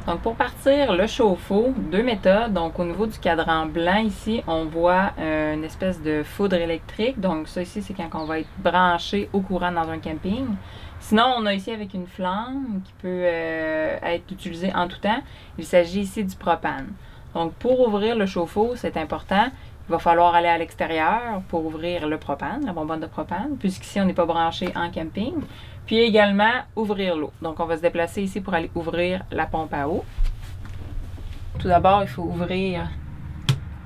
Donc pour partir le chauffe-eau, deux méthodes. Donc au niveau du cadran blanc ici, on voit une espèce de foudre électrique. Donc ça ici, c'est quand on va être branché au courant dans un camping. Sinon, on a ici avec une flamme qui peut être utilisée en tout temps. Il s'agit ici du propane. Donc pour ouvrir le chauffe-eau, c'est important. Il va falloir aller à l'extérieur pour ouvrir le propane, la bonbonne de propane, puisqu'ici on n'est pas branché en camping. Puis également, ouvrir l'eau. Donc on va se déplacer ici pour aller ouvrir la pompe à eau. Tout d'abord, il faut ouvrir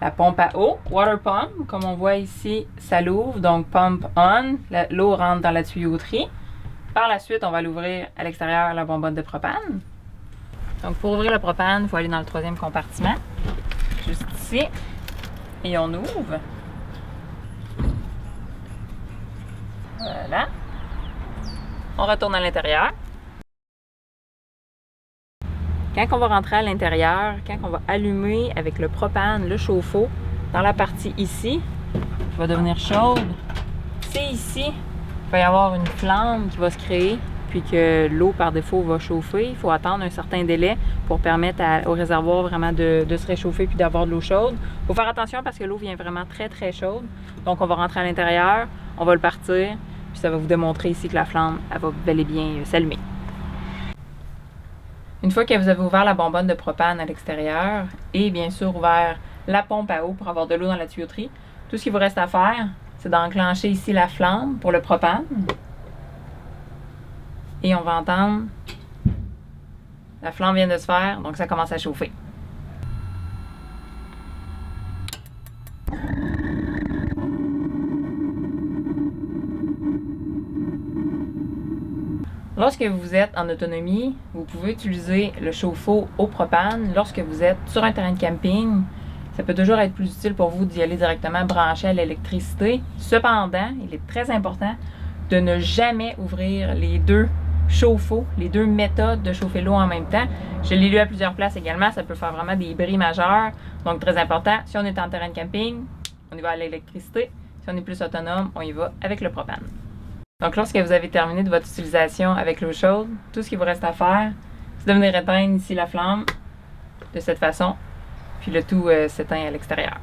la pompe à eau, water pump. Comme on voit ici, ça l'ouvre, donc pump on. L'eau rentre dans la tuyauterie. Par la suite, on va l'ouvrir à l'extérieur la bonbonne de propane. Donc pour ouvrir le propane, il faut aller dans le troisième compartiment, juste ici. Et on ouvre. Voilà. On retourne à l'intérieur. Quand on va rentrer à l'intérieur, quand on va allumer avec le propane, le chauffe-eau, dans la partie ici, qui va devenir chaude, c'est ici qu'il va y avoir une flamme qui va se créer, puis que l'eau par défaut va chauffer. Il faut attendre un certain délai pour permettre au réservoir vraiment de se réchauffer puis d'avoir de l'eau chaude. Il faut faire attention parce que l'eau vient vraiment très très chaude. Donc on va rentrer à l'intérieur, on va le partir, puis ça va vous démontrer ici que la flamme, elle va bel et bien s'allumer. Une fois que vous avez ouvert la bonbonne de propane à l'extérieur et bien sûr ouvert la pompe à eau pour avoir de l'eau dans la tuyauterie, tout ce qu'il vous reste à faire, c'est d'enclencher ici la flamme pour le propane. Et on va entendre, la flamme vient de se faire, donc ça commence à chauffer. Lorsque vous êtes en autonomie, vous pouvez utiliser le chauffe-eau au propane. Lorsque vous êtes sur un terrain de camping, ça peut toujours être plus utile pour vous d'y aller directement branché à l'électricité. Cependant, il est très important de ne jamais ouvrir les deux chauffe-eau, les deux méthodes de chauffer l'eau en même temps. Je l'ai lu à plusieurs places également, ça peut faire vraiment des bris majeurs. Donc très important, si on est en terrain de camping, on y va à l'électricité. Si on est plus autonome, on y va avec le propane. Donc lorsque vous avez terminé de votre utilisation avec l'eau chaude, tout ce qu'il vous reste à faire, c'est de venir éteindre ici la flamme de cette façon, puis le tout s'éteint à l'extérieur.